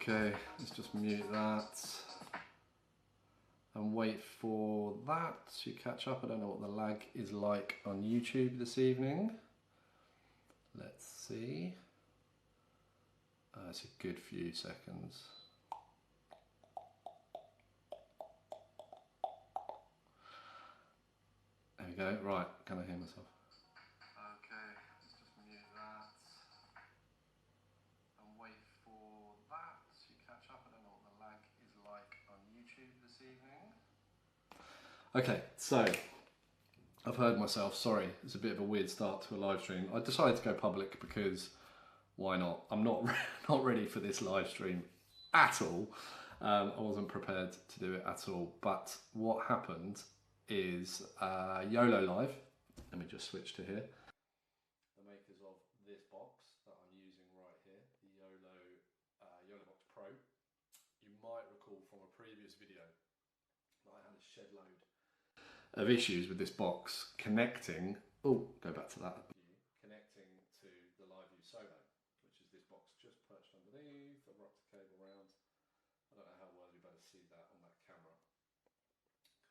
Okay, let's just mute that and wait for that to catch up. I don't know what the lag is like on YouTube this evening. Let's see. It's a good few seconds. There we go. Right, can I hear myself? Okay, let's just mute that and wait for that to catch up. I don't know what the lag is like on YouTube this evening. Okay, so I've heard myself, sorry, it's a bit of a weird start to a live stream. I decided to go public because why not? I'm not ready for this live stream at all. I wasn't prepared to do it at all. But what happened is Yololiv, let me just switch to here. The makers of this box that I'm using right here, the Yolobox Pro. You might recall from a previous video that I had a shed load of issues with this box connecting, oh, go back to that, connecting to the LiveU Solo, which is this box just perched underneath. I've wrapped the cable around. I don't know how well you'll be able to see that on that camera.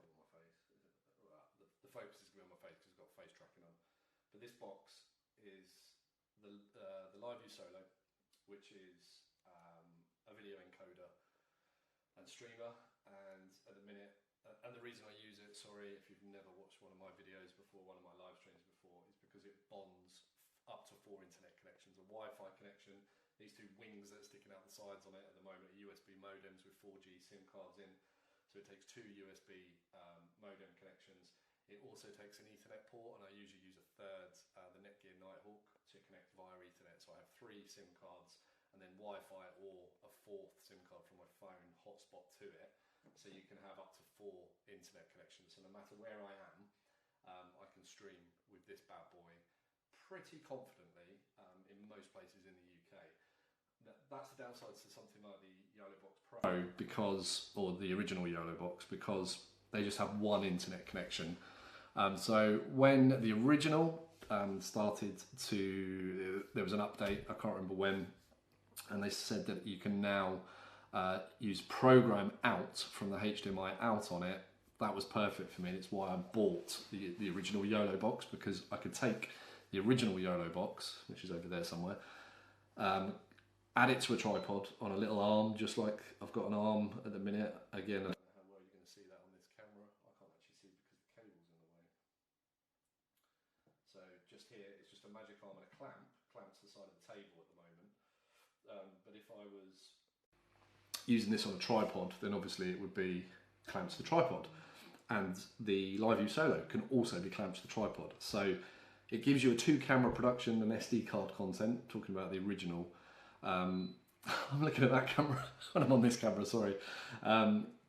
Cover my face. The focus is going to be on my face because it's got face tracking on. But this box is the LiveU Solo, which is a video encoder and streamer, and at the minute, and the reason I use it, sorry if you've never watched one of my videos before, one of my live streams before, is because it bonds up to 4 internet connections, a Wi-Fi connection. These two wings that are sticking out the sides on it at the moment are USB modems with 4G SIM cards in, so it takes 2 USB modem connections. It also takes an Ethernet port, and I usually use a third, the Netgear Nighthawk, to connect via Ethernet. So I have 3 SIM cards and then Wi-Fi or a 4th SIM card from my phone hotspot to it. So you can have up to 4 internet connections. So no matter where I am, I can stream with this bad boy pretty confidently in most places in the UK. That's the downside to something like the Yolobox Pro, because, or the original Yolobox, because they just have one internet connection. So when the original started to, there was an update, I can't remember when, and they said that you can now use program out from the HDMI out on it. That was perfect for me. It's why I bought the original Yolobox, because I could take the original Yolobox, which is over there somewhere, add it to a tripod on a little arm, just like I've got an arm at the minute. Again, I don't know how well you're going to see that on this camera. I can't actually see because the cable's in the way. So just here, it's just a magic arm and a clamp to the side of the table at the moment. But if I was using this on a tripod, then obviously it would be clamped to the tripod. And the LiveU Solo can also be clamped to the tripod. So it gives you a 2-camera production and SD card content, talking about the original. I'm looking at that camera when I'm on this camera, sorry.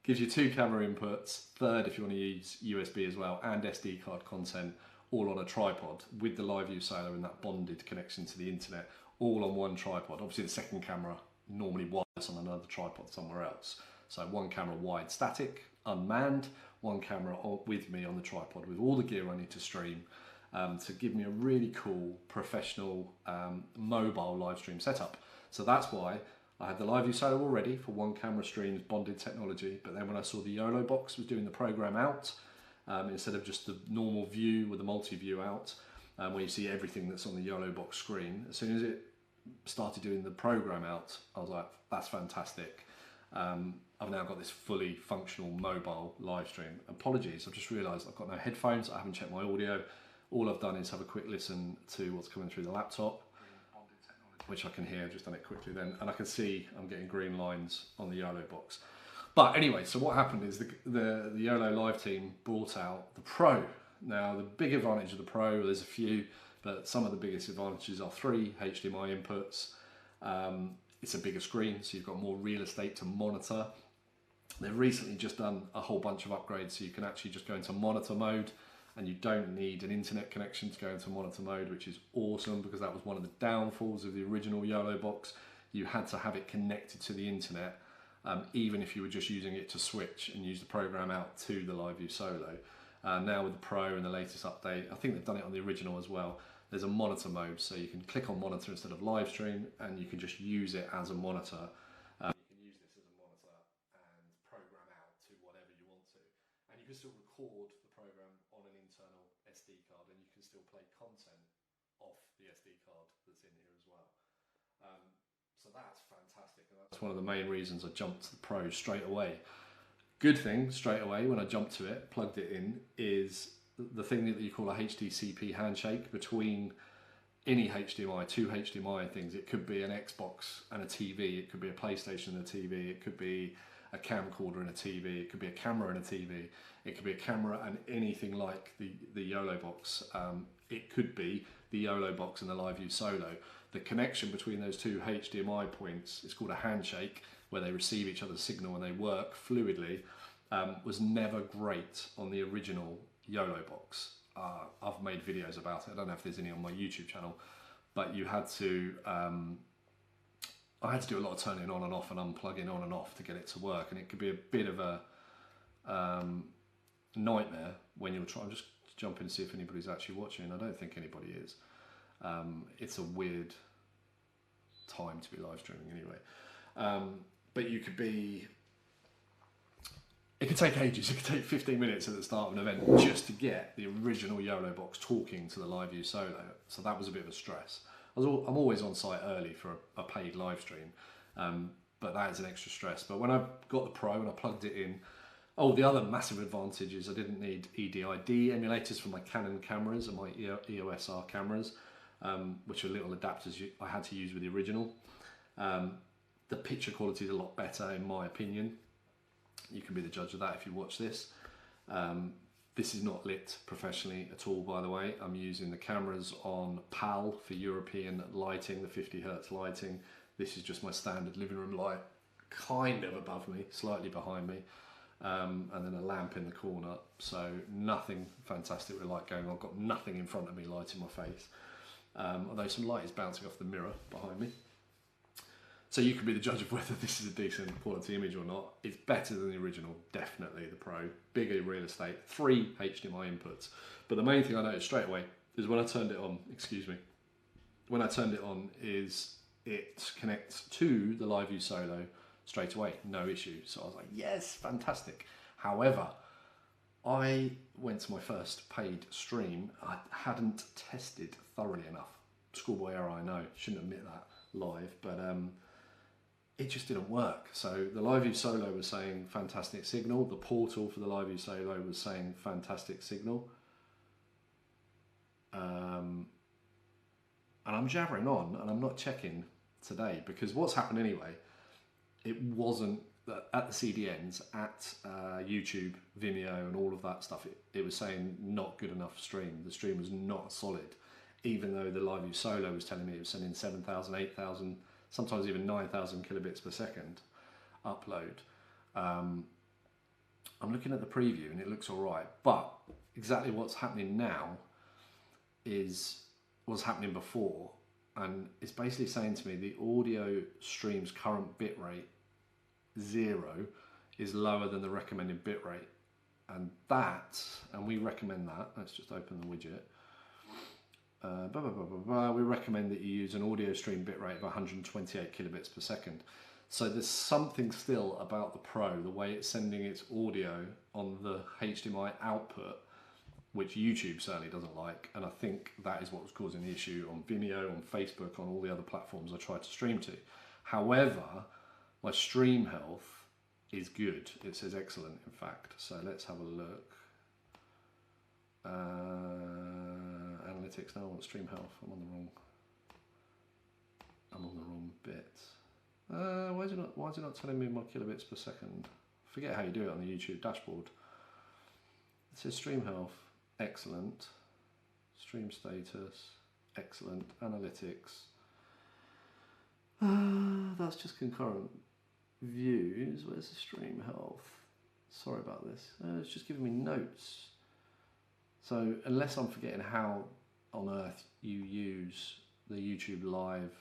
Gives you 2 camera inputs, third if you want to use USB as well, and SD card content, all on a tripod with the LiveU Solo and that bonded connection to the internet, all on one tripod. Obviously the second camera normally wireless on another tripod somewhere else. So 1 camera wide static, unmanned, 1 camera with me on the tripod with all the gear I need to stream, to give me a really cool, professional, mobile live stream setup. So that's why I had the LiveU Solo already for 1 camera streams, bonded technology, but then when I saw the Yolobox was doing the program out, instead of just the normal view with the multi-view out, where you see everything that's on the Yolobox screen, as soon as it started doing the program out, I was like, that's fantastic. I've now got this fully functional mobile live stream. Apologies, I've just realised I've got no headphones, I haven't checked my audio. All I've done is have a quick listen to what's coming through the laptop, which I can hear. I've just done it quickly then, and I can see I'm getting green lines on the Yolobox. But anyway, so what happened is the Yololiv team brought out the Pro. Now the big advantage of the Pro, there's a few, but some of the biggest advantages are 3 HDMI inputs. It's a bigger screen, so you've got more real estate to monitor. They've recently just done a whole bunch of upgrades, so you can actually just go into monitor mode, and you don't need an internet connection to go into monitor mode, which is awesome, because that was one of the downfalls of the original Yolobox. You had to have it connected to the internet, even if you were just using it to switch and use the program out to the LiveU Solo. Now with the Pro and the latest update, I think they've done it on the original as well, there's a monitor mode, so you can click on monitor instead of live stream, and you can just use it as a monitor. You can you can still record the program on an internal SD card, and you can still play content off the SD card that's in here as well. So that's fantastic, and that's one of the main reasons I jumped to the Pro straight away. Good thing, straight away, when I jumped to it, plugged it in, is the thing that you call a HDCP handshake between any HDMI, two HDMI things. It could be an Xbox and a TV, it could be a PlayStation and a TV, it could be a camcorder and a TV, it could be a camera and a TV, it could be a camera and anything like the Yolobox. It could be the Yolobox and the LiveU Solo. The connection between those two HDMI points is called a handshake, where they receive each other's signal and they work fluidly, was never great on the original Yolobox. I've made videos about it. I don't know if there's any on my YouTube channel, but you had to, I had to do a lot of turning on and off and unplugging on and off to get it to work, and it could be a bit of a nightmare when you're trying. Just jump in and see if anybody's actually watching. I don't think anybody is. It's a weird time to be live streaming anyway. But you could be, it could take ages, it could take 15 minutes at the start of an event just to get the original Yolobox talking to the LiveU Solo. So that was a bit of a stress. I'm always on site early for a paid live stream, but that is an extra stress. But when I got the Pro and I plugged it in, the other massive advantage is I didn't need EDID emulators for my Canon cameras and my EOS R cameras, which are little adapters I had to use with the original. The picture quality is a lot better in my opinion. You can be the judge of that if you watch this. This is not lit professionally at all, by the way. I'm using the cameras on PAL for European lighting, the 50 Hertz lighting. This is just my standard living room light, kind of above me, slightly behind me, and then a lamp in the corner. So nothing fantastic with light going on. I've got nothing in front of me lighting my face, although some light is bouncing off the mirror behind me. So you can be the judge of whether this is a decent quality image or not. It's better than the original, definitely, the Pro. Bigger real estate, 3 HDMI inputs. But the main thing I noticed straight away is when I turned it on, when I turned it on is it connects to the LiveU Solo straight away, no issue. So I was like, yes, fantastic. However, I went to my first paid stream. I hadn't tested thoroughly enough. Schoolboy error, I know, shouldn't admit that live, but it just didn't work. So the LiveU Solo was saying fantastic signal. The portal for the LiveU Solo was saying fantastic signal. And I'm jabbering on and I'm not checking today, because what's happened anyway, it wasn't at the CDNs, at YouTube, Vimeo and all of that stuff, it was saying not good enough stream. The stream was not solid, even though the LiveU Solo was telling me it was sending 7,000, 8,000, sometimes even 9,000 kilobits per second upload. I'm looking at the preview and it looks all right, but exactly what's happening now is what's happening before, and it's basically saying to me the audio stream's current bitrate 0 is lower than the recommended bitrate, and we recommend that. Let's just open the widget. We recommend that you use an audio stream bitrate of 128 kilobits per second. So there's something still about the Pro, the way it's sending its audio on the HDMI output, which YouTube certainly doesn't like, and I think that is what was causing the issue on Vimeo, on Facebook, on all the other platforms I tried to stream to. However, my stream health is good. It says excellent, in fact. So let's have a look. Analytics now, I want stream health. I'm on the wrong bit. Why is it not telling me my kilobits per second? I forget how you do it on the YouTube dashboard. It says stream health, excellent. Stream status, excellent. Analytics. That's just concurrent views. Where's the stream health? Sorry about this. It's just giving me notes. So unless I'm forgetting how on earth you use the YouTube live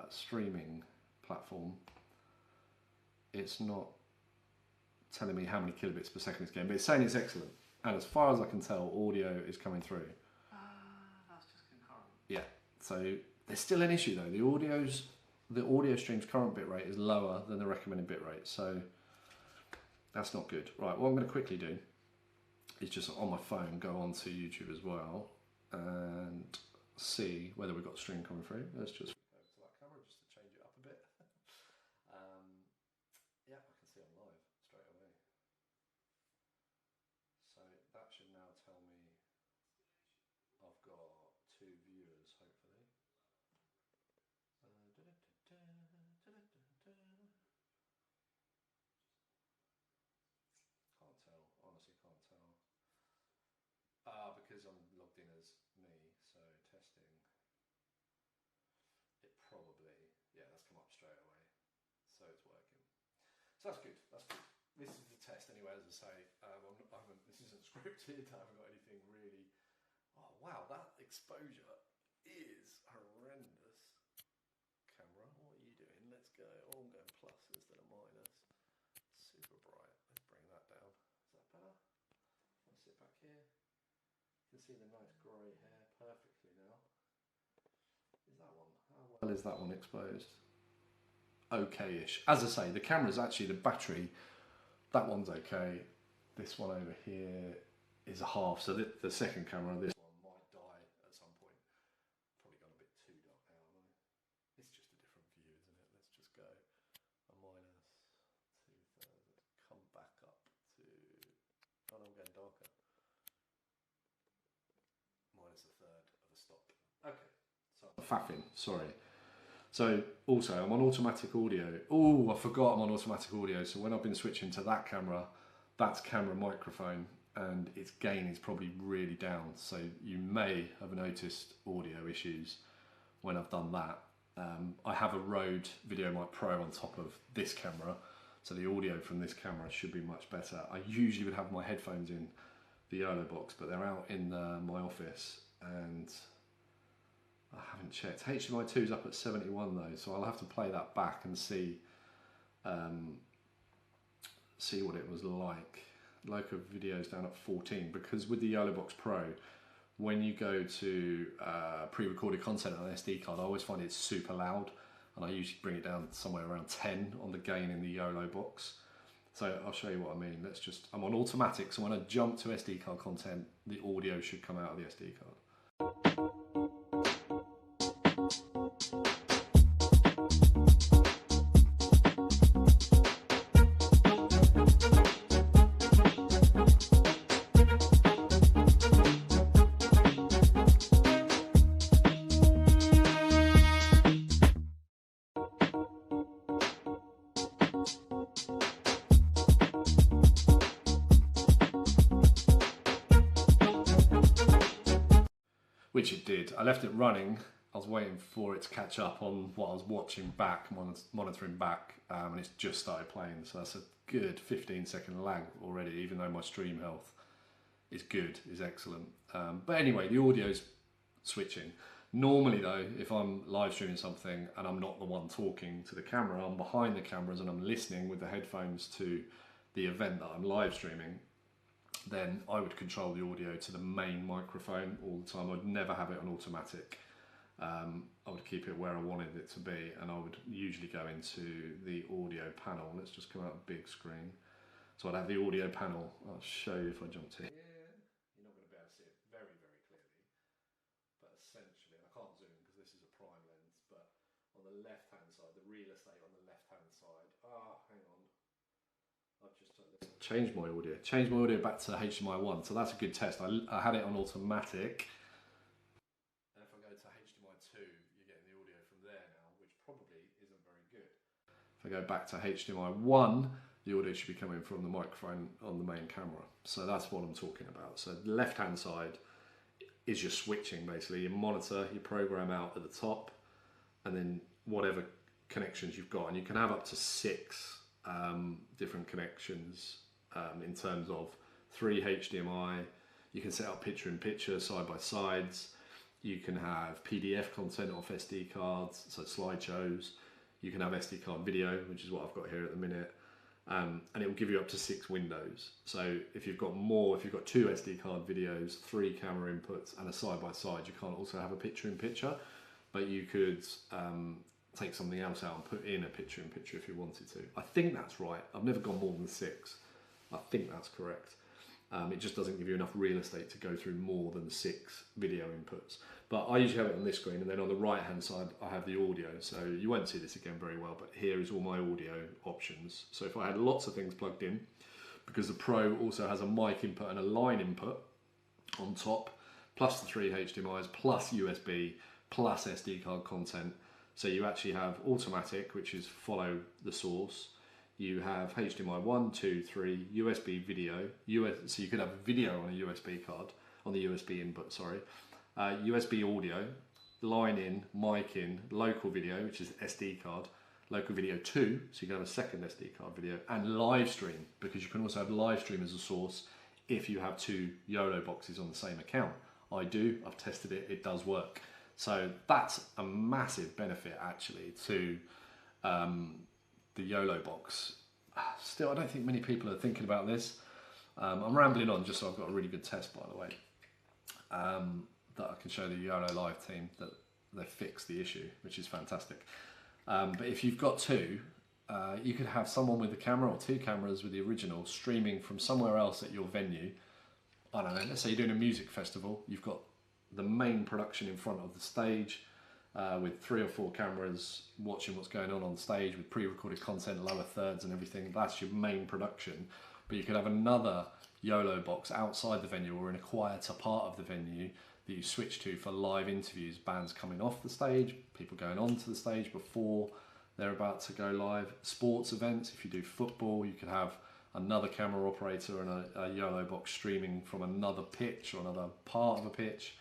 streaming platform, it's not telling me how many kilobits per second it's getting, but it's saying it's excellent. And as far as I can tell, audio is coming through. That's just concurrent. Yeah, so there's still an issue though. The audio stream's current bitrate is lower than the recommended bitrate, so that's not good. Right, what I'm going to quickly do is just on my phone, go onto YouTube as well and see whether we've got stream coming through. Let's just go to that camera just to change it up a bit. Yeah, I can see I'm live straight away. So that should now tell me I've got 2 viewers, hopefully. Can't tell, honestly can't tell. Because I'm logged in as me, so testing. It probably, yeah, that's come up straight away. So it's working. So that's good, that's good. This is the test anyway, as I say. This isn't scripted, I haven't got anything really. Oh wow, that exposure is horrendous. Camera, what are you doing? Let's go. Oh, I'm going plus instead of minus. Super bright. Let's bring that down. Is that better? I'll sit back here. You can see the nice grey hair perfectly now. Is that one? How well is that one exposed? Okay-ish. As I say, the camera's actually, the battery, that one's okay. This one over here is a half. So the second camera, this one might die at some point. Probably gone a bit too dark now, haven't I? It's just a different view, isn't it? Let's just go a minus 2/3. Come back up to, oh no, I'm getting darker. Minus 1/3 of a stop. Okay, so faffing, sorry. So also I'm on automatic audio. Oh, I forgot I'm on automatic audio. So when I've been switching to that camera, that's camera microphone and its gain is probably really down. So you may have noticed audio issues when I've done that. I have a Rode VideoMic Pro on top of this camera. So the audio from this camera should be much better. I usually would have my headphones in the Yolobox, but they're out in my office and I haven't checked. HDMI 2's up at 71 though, so I'll have to play that back and see what it was like. Local video's down at 14 because with the Yolobox Pro, when you go to pre-recorded content on an SD card, I always find it super loud and I usually bring it down somewhere around 10 on the gain in the Yolobox. So I'll show you what I mean. I'm on automatic, so when I jump to SD card content, the audio should come out of the SD card. Which it did. I left it running. I was waiting for it to catch up on what I was watching back, monitoring back, and it's just started playing. So that's a good 15-second lag already, even though my stream health is good, is excellent. But anyway, the audio's switching. Normally though, if I'm live streaming something and I'm not the one talking to the camera, I'm behind the cameras and I'm listening with the headphones to the event that I'm live streaming, then I would control the audio to the main microphone all the time. I'd never have it on automatic. I would keep it where I wanted it to be, and I would usually go into the audio panel. Let's just come out big screen. So I'd have the audio panel. I'll show you if I jump to here. You're not going to be able to see it very, very clearly, but essentially, and I can't zoom because this is a prime lens, but on the left-hand side, the real estate on the left-hand side, hang on. I've just changed my audio back to HDMI 1, so that's a good test. I had it on automatic, and if I go to HDMI 2, you're getting the audio from there now, which probably isn't very good. If I go back to HDMI 1, the audio should be coming from the microphone on the main camera. So that's what I'm talking about. So the left-hand side is your switching, basically. Your monitor, your program out at the top, and then whatever connections you've got, and you can have up to 6 different connections in terms of 3 HDMI. You can set up picture-in-picture, side-by-sides. You can have PDF content off SD cards, so slideshows. You can have SD card video, which is what I've got here at the minute. And it will give you up to 6 windows. So if you've got 2 SD card videos, 3 camera inputs, and a side-by-side, you can't also have a picture-in-picture, but you could take something else out and put in a picture-in-picture if you wanted to. I think that's right. I've never gone more than 6. I think that's correct. It just doesn't give you enough real estate to go through more than 6 video inputs. But I usually have it on this screen, and then on the right hand side I have the audio, so you won't see this again very well, but here is all my audio options. So if I had lots of things plugged in, because the Pro also has a mic input and a line input on top, plus the 3 HDMIs, plus USB, plus SD card content. So you actually have automatic, which is follow the source. You have HDMI 1, 2, 3, USB video, so you could have video on a USB card, on the USB input, sorry. USB audio, line in, mic in, local video, which is SD card, local video 2, so you can have a second SD card video, and live stream, because you can also have live stream as a source if you have 2 YOLO boxes on the same account. I do, I've tested it, it does work. So that's a massive benefit actually to the YOLO box. Still, I don't think many people are thinking about this. I'm rambling on just so I've got a really good test, by the way, that I can show the Yololiv team that they fixed the issue, which is fantastic. But if you've got 2, you could have someone with a camera or 2 cameras with the original streaming from somewhere else at your venue. I don't know, let's say you're doing a music festival, you've got the main production in front of the stage with 3 or 4 cameras watching what's going on stage with pre-recorded content, lower thirds and everything. That's your main production. But you could have another YOLO box outside the venue or in a quieter part of the venue that you switch to for live interviews, bands coming off the stage, people going onto the stage before they're about to go live. Sports events, if you do football, you could have another camera operator and a YOLO box streaming from another pitch or another part of a pitch.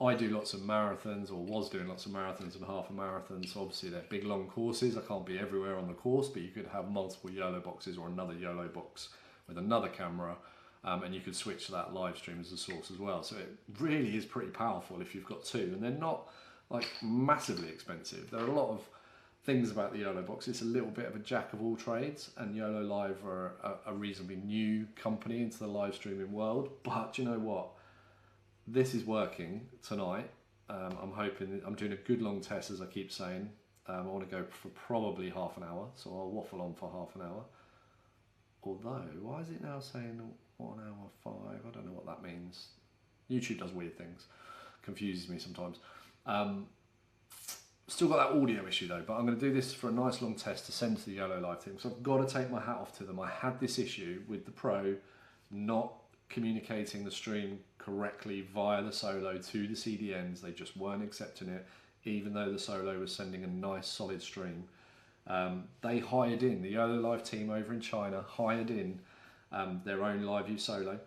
I do lots of marathons, or was doing lots of marathons and half a marathon, so obviously they're big long courses. I can't be everywhere on the course, but you could have multiple YOLO boxes or another YOLO box with another camera, and you could switch to that live stream as a source as well. So it really is pretty powerful if you've got 2, and they're not like massively expensive. There are a lot of things about the YOLO box. It's a little bit of a jack of all trades, and Yololiv are a reasonably new company into the live streaming world, but you know what? This is working tonight. I'm hoping, I'm doing a good long test, as I keep saying. I want to go for probably half an hour, so I'll waffle on for half an hour. Although, why is it now saying 1 hour 5? I don't know what that means. YouTube does weird things, confuses me sometimes. Still got that audio issue though, but I'm going to do this for a nice long test to send to the Yololiv team. So I've got to take my hat off to them. I had this issue with the Pro not communicating the stream correctly via the Solo to the CDNs. They just weren't accepting it, even though the Solo was sending a nice solid stream. They hired in, the Yololiv team over in China hired in their own LiveU Solo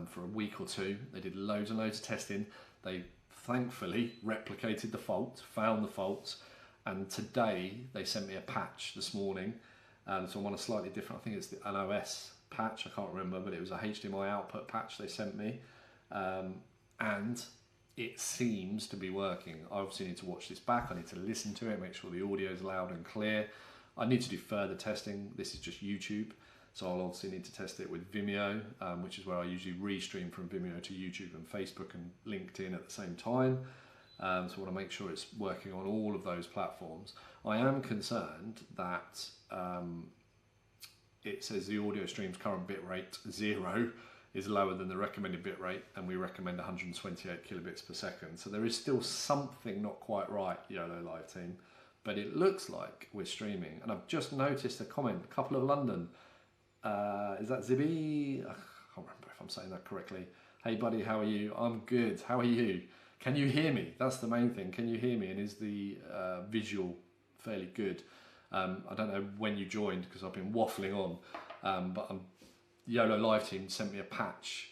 for a week or 2. They did loads and loads of testing. They thankfully replicated the fault, found the faults, and today they sent me a patch this morning. So I'm on a slightly different, I think it's an OS patch, I can't remember, but it was a HDMI output patch they sent me, and it seems to be working. I obviously need to watch this back, I need to listen to it, make sure the audio is loud and clear. I need to do further testing. This is just YouTube, so I'll obviously need to test it with Vimeo, which is where I usually restream from Vimeo to YouTube and Facebook and LinkedIn at the same time. So I want to make sure it's working on all of those platforms. I am concerned that it says the audio stream's current bitrate 0 is lower than the recommended bitrate, and we recommend 128 kilobits per second. So there is still something not quite right, Yololiv team, but it looks like we're streaming. And I've just noticed a comment, a couple of London, is that Zibby? I can't remember if I'm saying that correctly. Hey buddy, how are you? I'm good, how are you? Can you hear me? That's the main thing, can you hear me? And is the visual fairly good? I don't know when you joined because I've been waffling on, but Yololiv team sent me a patch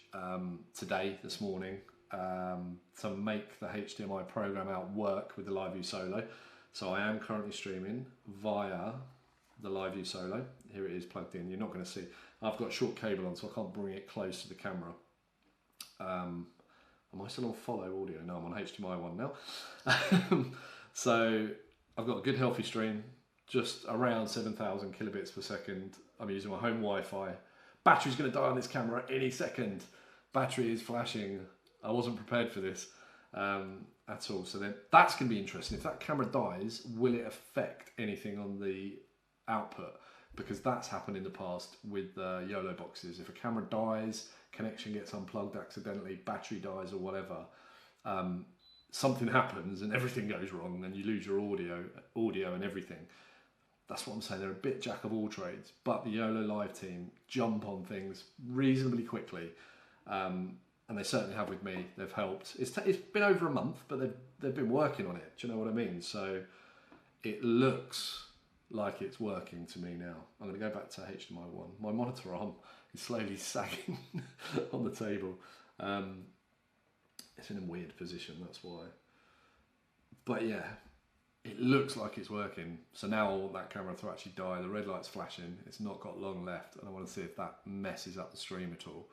today, this morning, to make the HDMI program out work with the LiveU Solo. So I am currently streaming via the LiveU Solo. Here it is plugged in. You're not going to see. I've got a short cable on, so I can't bring it close to the camera. Am I still on follow audio? No, I'm on HDMI 1 now. So I've got a good healthy stream. Just around 7,000 kilobits per second. I'm using my home Wi-Fi. Battery's going to die on this camera any second. Battery is flashing. I wasn't prepared for this at all. So then that's going to be interesting. If that camera dies, will it affect anything on the output? because that's happened in the past with Yoloboxes. If a camera dies, connection gets unplugged accidentally, battery dies or whatever, something happens and everything goes wrong and you lose your audio and everything. That's what I'm saying. They're a bit jack of all trades, but the Yololiv team jump on things reasonably quickly, and they certainly have with me. They've helped. It's been over a month, but they've been working on it. Do you know what I mean? So it looks like it's working to me now. I'm going to go back to HDMI 1. My monitor arm is slowly sagging on the table. It's in a weird position, that's why. But yeah, it looks like it's working. So now I want that camera to actually die. The red light's flashing. It's not got long left, and I want to see if that messes up the stream at all.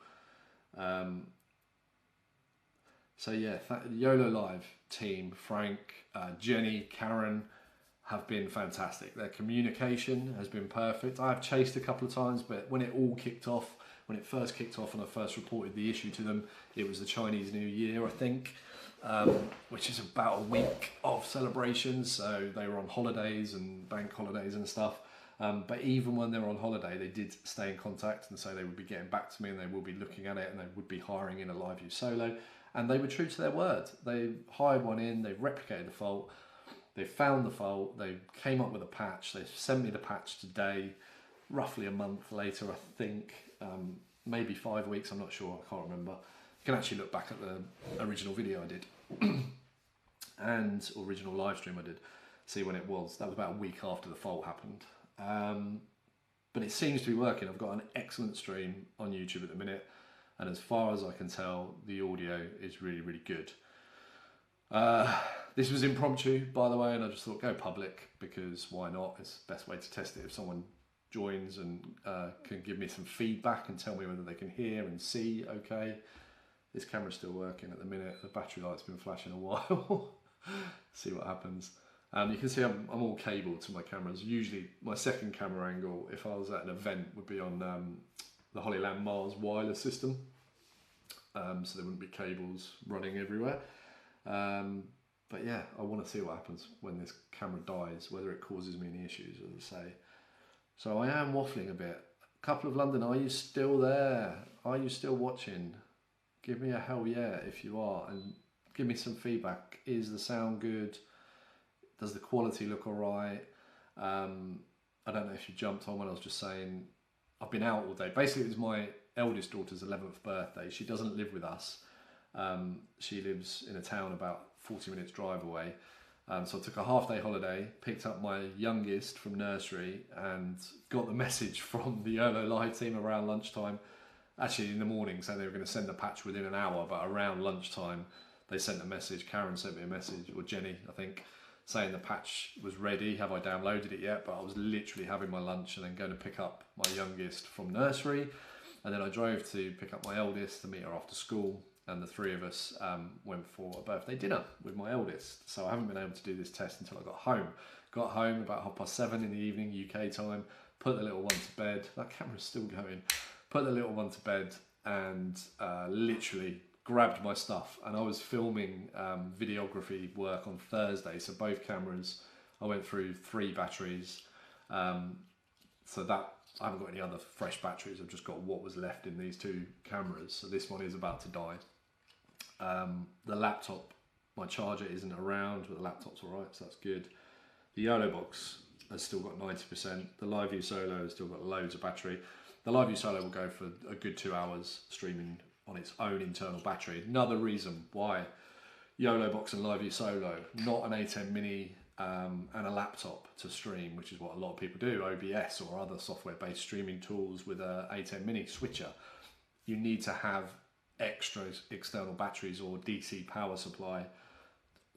So yeah, Yololiv team, Frank, Jenny, Karen, have been fantastic. Their communication has been perfect. I've chased a couple of times, but when it all kicked off, when it first kicked off and I first reported the issue to them, it was the Chinese New Year, I think, which is about a week of celebrations. So they were on holidays and bank holidays and stuff. But even when they were on holiday, they did stay in contact and say they would be getting back to me and they will be looking at it and they would be hiring in a LiveU Solo. And they were true to their word. They hired one in, they replicated the fault, they found the fault, they came up with a patch, they sent me the patch today, roughly a month later, I think, maybe 5 weeks, I'm not sure, I can't remember. You can actually look back at the original video I did, and original live stream I did, see when it was. That was about a week after the fault happened. But it seems to be working. I've got an excellent stream on YouTube at the minute, and as far as I can tell, the audio is really, really good. This was impromptu, by the way, and I just thought go public, because why not? It's the best way to test it. If someone joins and can give me some feedback and tell me whether they can hear and see okay. This camera's still working at the minute. The battery light's been flashing a while. See what happens. You can see I'm all cabled to my cameras. Usually my second camera angle, if I was at an event, would be on the Hollyland Mars wireless system. So there wouldn't be cables running everywhere. But yeah, I want to see what happens when this camera dies, whether it causes me any issues, as I say. So I am waffling a bit. A couple of London, are you still there? Are you still watching? Give me a hell yeah if you are, and give me some feedback. Is the sound good? Does the quality look all right? I don't know if you jumped on when I was just saying, I've been out all day. Basically, it was my eldest daughter's 11th birthday. She doesn't live with us. She lives in a town about 40 minutes drive away. So I took a half-day holiday, picked up my youngest from nursery and got the message from the Yololiv team around lunchtime. Actually in the morning, saying they were going to send the patch within an hour, but around lunchtime they sent a message. Karen sent me a message, or Jenny I think, saying the patch was ready. Have I downloaded it yet? But I was literally having my lunch and then going to pick up my youngest from nursery, and then I drove to pick up my eldest to meet her after school, and the three of us went for a birthday dinner with my eldest. So I haven't been able to do this test until I got home. Got home about 7:30 in the evening UK time, put the little one to bed. That camera's still going. Put the little one to bed and literally grabbed my stuff, and I was filming videography work on Thursday, so both cameras I went through 3 batteries, so that I haven't got any other fresh batteries. I've just got what was left in these 2 cameras, so this one is about to die. The laptop, my charger isn't around, but the laptop's alright, so that's good. The Yolobox has still got 90%. The LiveU Solo has still got loads of battery. The LiveU Solo will go for a good 2 hours streaming on its own internal battery. Another reason why Yolobox and LiveU Solo, not an A10 Mini and a laptop to stream, which is what a lot of people do, OBS or other software-based streaming tools with a A10 Mini switcher. You need to have extra external batteries or DC power supply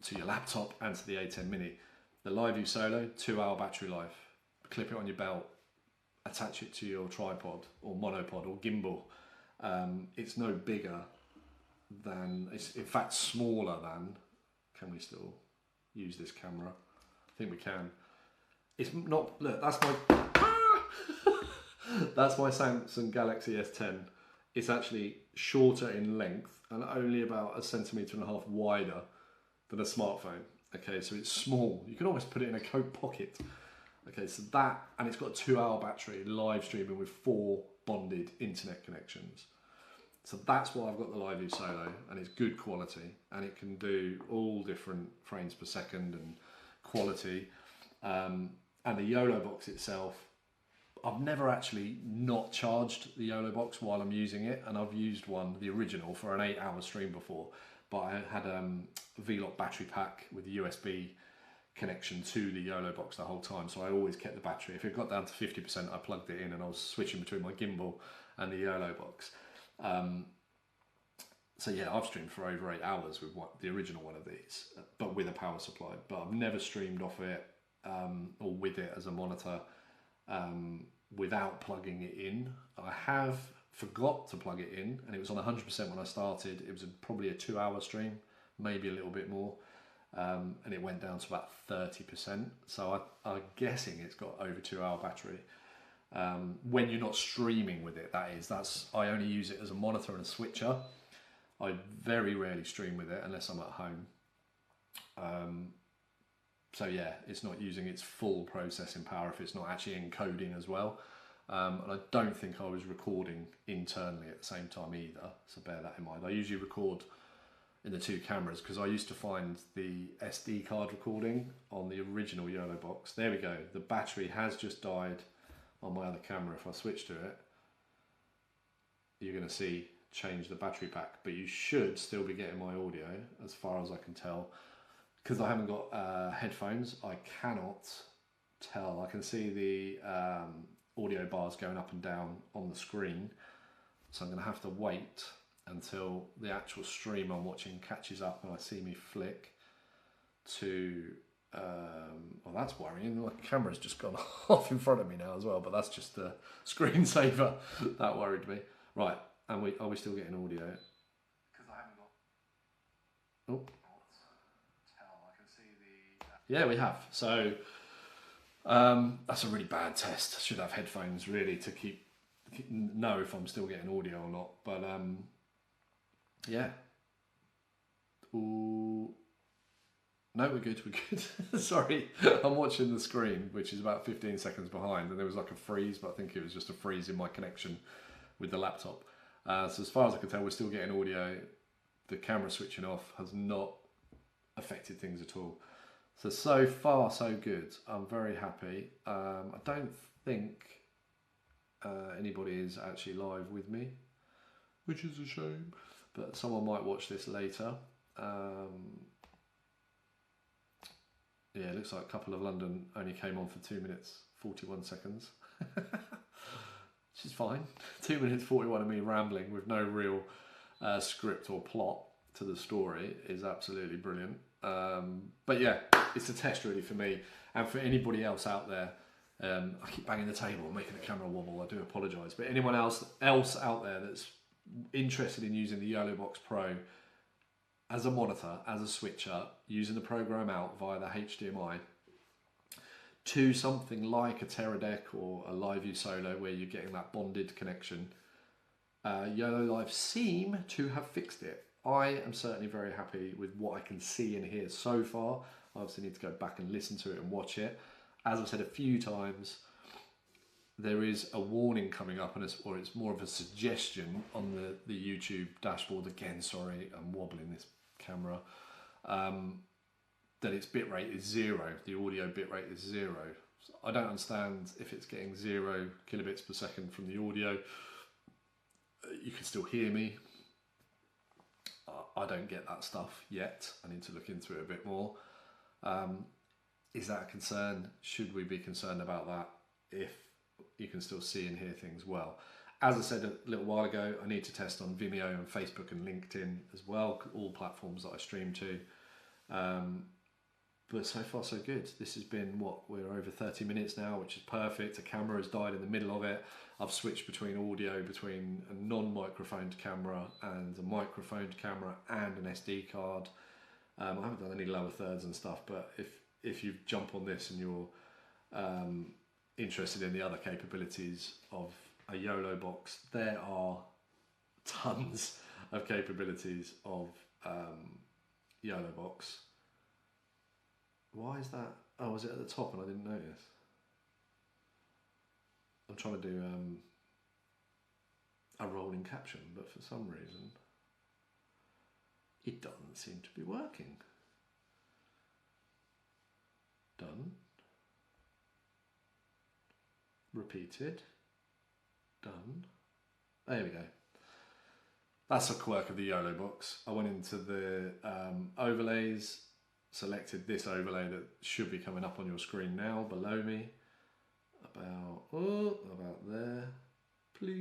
to your laptop and to the A10 Mini. The LiveU Solo, 2-hour battery life. Clip it on your belt, attach it to your tripod or monopod or gimbal. It's no bigger than, it's in fact smaller than, can we still use this camera? I think we can. It's not, look, that's my, that's my Samsung Galaxy S10. It's actually shorter in length and only about 1.5 centimeters wider than a smartphone. Okay, so it's small. You can almost put it in a coat pocket. Okay, so that, and it's got a 2-hour battery, live streaming with 4 bonded internet connections. So that's why I've got the LiveU Solo, and it's good quality, and it can do all different frames per second and quality. And the Yolobox itself, I've never actually not charged the Yolobox while I'm using it, and I've used one, the original, for an 8-hour stream before, but I had a V-Lock battery pack with a USB connection to the Yolobox the whole time, so I always kept the battery. If it got down to 50%, I plugged it in and I was switching between my gimbal and the Yolobox. So yeah, I've streamed for over 8 hours with the original one of these, but with a power supply. But I've never streamed off it or with it as a monitor without plugging it in. I have forgot to plug it in, and it was on 100% when I started. It was probably a 2-hour stream, maybe a little bit more, and it went down to about 30%. So I'm guessing it's got over 2-hour battery. When you're not streaming with it, I only use it as a monitor and a switcher. I very rarely stream with it unless I'm at home. So yeah, it's not using its full processing power if it's not actually encoding as well. And I don't think I was recording internally at the same time either, so bear that in mind. I usually record in the 2 cameras because I used to find the SD card recording on the original Yolobox. There we go, the battery has just died on my other camera. If I switch to it, you're going to see change the battery pack, but you should still be getting my audio as far as I can tell. Because I haven't got headphones, I cannot tell. I can see the audio bars going up and down on the screen, so I'm going to have to wait until the actual stream I'm watching catches up and I see me flick to well, that's worrying. The camera's just gone off in front of me now as well, but that's just a screensaver. That worried me. Right, and are we still getting audio? Because I haven't got. Oh. I can see the. Yeah, we have. So that's a really bad test. I should have headphones really to know if I'm still getting audio or not. But yeah. Ooh. No, we're good, we're good. Sorry, I'm watching the screen, which is about 15 seconds behind, and there was like a freeze, but I think it was just a freeze in my connection with the laptop. So as far as I can tell, we're still getting audio. The camera switching off has not affected things at all. So far, so good. I'm very happy. I don't think anybody is actually live with me, which is a shame, but someone might watch this later. Yeah, it looks like a Couple of London only came on for 2 minutes 41 seconds, which is fine. 2 minutes 41 of me rambling with no real script or plot to the story is absolutely brilliant. But yeah, it's a test really for me and for anybody else out there. I keep banging the table, making the camera wobble. I do apologise, but anyone else out there that's interested in using the Yolobox Pro as a monitor, as a switcher, using the program out via the HDMI to something like a Teradek or a LiveU Solo where you're getting that bonded connection, Yololiv seem to have fixed it. I am certainly very happy with what I can see and hear so far. I obviously need to go back and listen to it and watch it. As I've said a few times, there is a warning coming up, or it's more of a suggestion on the YouTube dashboard. Again, sorry, I'm wobbling this camera. That its bitrate is 0. The audio bitrate is 0. I don't understand if it's getting 0 kilobits per second from the audio. You can still hear me. I don't get that stuff yet. I need to look into it a bit more. Is that a concern? Should we be concerned about that if you can still see and hear things well? As I said a little while ago, I need to test on Vimeo and Facebook and LinkedIn as well, all platforms that I stream to. But so far so good. This has been, we're over 30 minutes now, which is perfect. The camera has died in the middle of it. I've switched between audio, between a non-microphoned camera and a microphoned camera and an SD card. I haven't done any lower thirds and stuff, but if you jump on this and you're interested in the other capabilities of a Yolobox, there are tons of capabilities of Yolobox. Why is that? Oh, was it at the top and I didn't notice? I'm trying to do a rolling caption, but for some reason it doesn't seem to be working. Done. Repeated. Done. There we go. That's a quirk of the Yolobox. I went into the overlays, selected this overlay that should be coming up on your screen now below me. About there. Please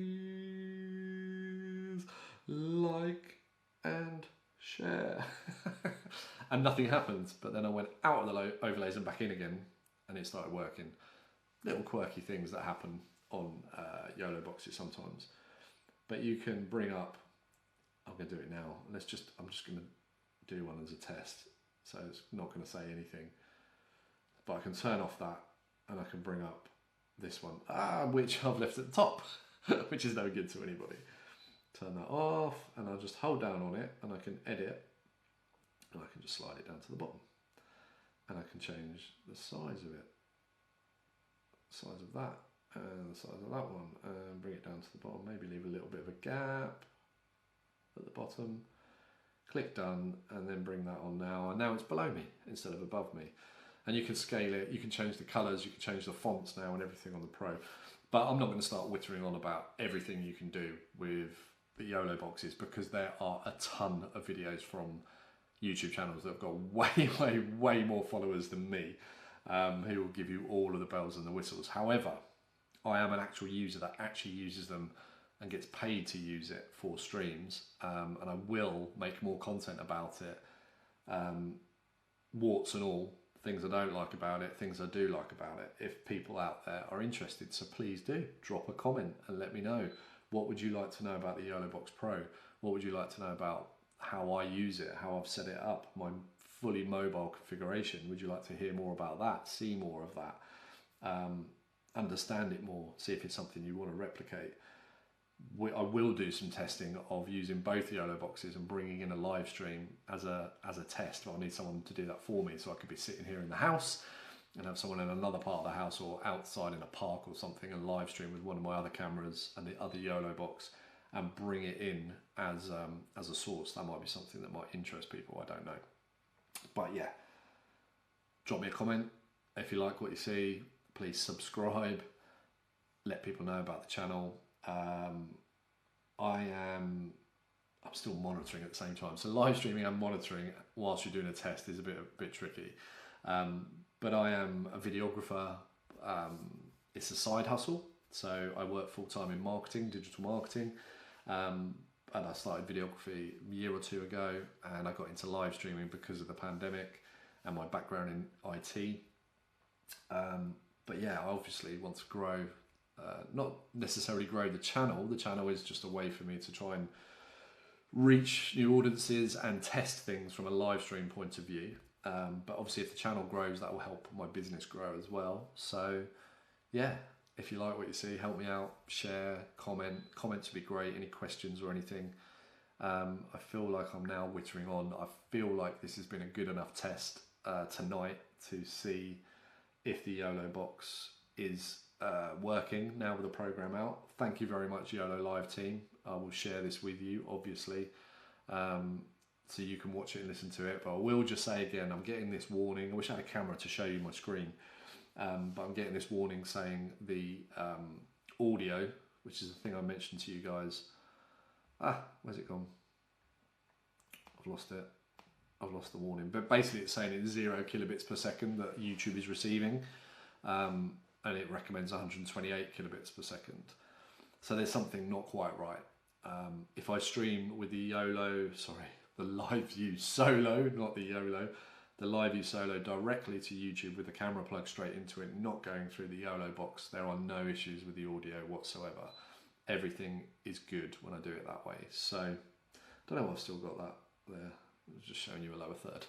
like and share. And nothing happens, but then I went out of the overlays and back in again and it started working. Little quirky things that happen on Yoloboxes sometimes. But you can bring up, I'm going to do it now. I'm just going to do one as a test. So it's not going to say anything. But I can turn off that and I can bring up this one, which I've left at the top, which is no good to anybody. Turn that off and I'll just hold down on it and I can edit and I can just slide it down to the bottom. And I can change the size of it. Size of that and the size of that one and bring it down to the bottom, maybe leave a little bit of a gap at the bottom, click done and then bring that on now, and now it's below me instead of above me. And you can scale it, you can change the colours, you can change the fonts now and everything on the Pro. But I'm not going to start whittering on about everything you can do with the Yoloboxes because there are a ton of videos from YouTube channels that have got way more followers than me. Who will give you all of the bells and the whistles. However, I am an actual user that actually uses them and gets paid to use it for streams, and I will make more content about it, warts and all, things I don't like about it, things I do like about it, if people out there are interested. So please do drop a comment and let me know. What would you like to know about the Yolobox Pro? What would you like to know about how I use it, how I've set it up, my fully mobile configuration? Would you like to hear more about that, see more of that, understand it more, see if it's something you want to replicate? I will do some testing of using both Yoloboxes and bringing in a live stream as a test. I'll need someone to do that for me, so I could be sitting here in the house and have someone in another part of the house or outside in a park or something and live stream with one of my other cameras and the other Yolobox and bring it in as a source. That might be something that might interest people, I don't know. But yeah, drop me a comment if you like what you see. Please subscribe, let people know about the channel. I'm still monitoring at the same time, so live streaming and monitoring whilst you're doing a test is a bit tricky. But I am a videographer. It's a side hustle, so I work full-time in marketing, digital marketing. And I started videography a year or two ago, and I got into live streaming because of the pandemic and my background in IT. But yeah, I obviously want to grow, not necessarily grow the channel. The channel is just a way for me to try and reach new audiences and test things from a live stream point of view. But obviously if the channel grows, that will help my business grow as well. So yeah, if you like what you see, help me out, share, comment. Comments would be great, any questions or anything. I feel like I'm now whittering on. I feel like this has been a good enough test tonight to see if the Yolobox is working now with the program out. Thank you very much, Yololiv team. I will share this with you, obviously, so you can watch it and listen to it. But I will just say again, I'm getting this warning. I wish I had a camera to show you my screen. But I'm getting this warning saying the audio, which is the thing I mentioned to you guys. Where's it gone? I've lost it. I've lost the warning. But basically it's saying it's 0 kilobits per second that YouTube is receiving. And it recommends 128 kilobits per second. So there's something not quite right. If I stream with the LiveU Solo, not the Yolo, the LiveU Solo directly to YouTube with the camera plugged straight into it, not going through the Yolobox, there are no issues with the audio whatsoever. Everything is good when I do it that way. So, I don't know why I've still got that there. I was just showing you a lower third.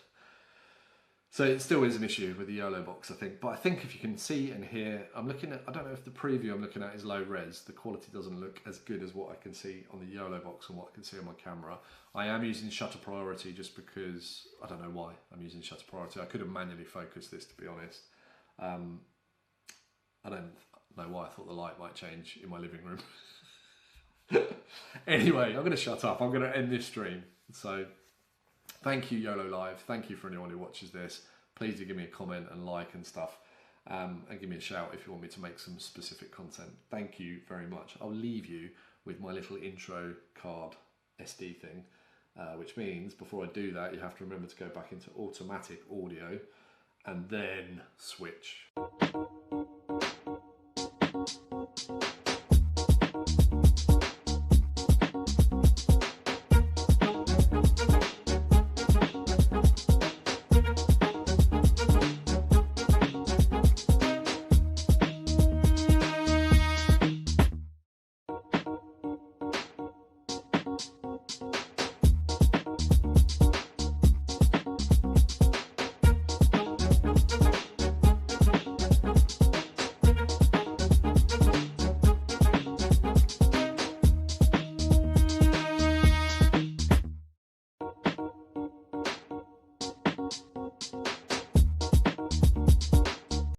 So it still is an issue with the Yolobox, I think. But I think if you can see and hear, I'm looking at, I don't know if the preview I'm looking at is low res. The quality doesn't look as good as what I can see on the Yolobox and what I can see on my camera. I am using shutter priority just because, I don't know why I'm using shutter priority. I could have manually focused this, to be honest. I don't know why I thought the light might change in my living room. Anyway, I'm going to shut up. I'm going to end this stream. So thank you, Yololiv. Thank you for anyone who watches this. Please do give me a comment and like and stuff. And give me a shout if you want me to make some specific content. Thank you very much. I'll leave you with my little intro card SD thing, which means before I do that, you have to remember to go back into automatic audio and then switch.